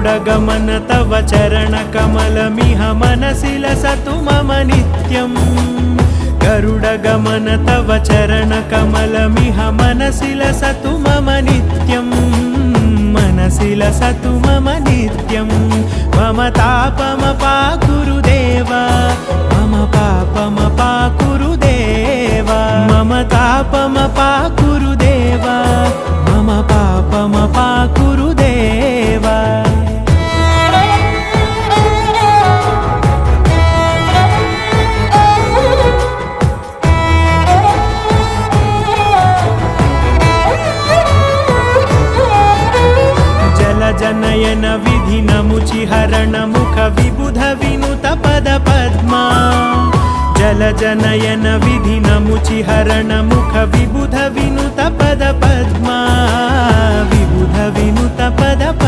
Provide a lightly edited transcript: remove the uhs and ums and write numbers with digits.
गरुडगमन तव चरणकमलमिह मनसि लसतु मम नित्यम् गरुडगमन तव चरणकमलमिह मनसि लसतु मम नित्यम् मनसि लसतु मम नित्यं मम तापमपाकुरु देवा मम पापमपाकुरु देवा मम तापमपाकुरु देवा मम पापमपाकुरु देवा जनयन विधिन मुचिहरण मुख विबुध विनुत पद पद्मा जल जनयन विधिन मुचिहरण मुख विबुध विनुत पद पद्मा विबुध विनुत पद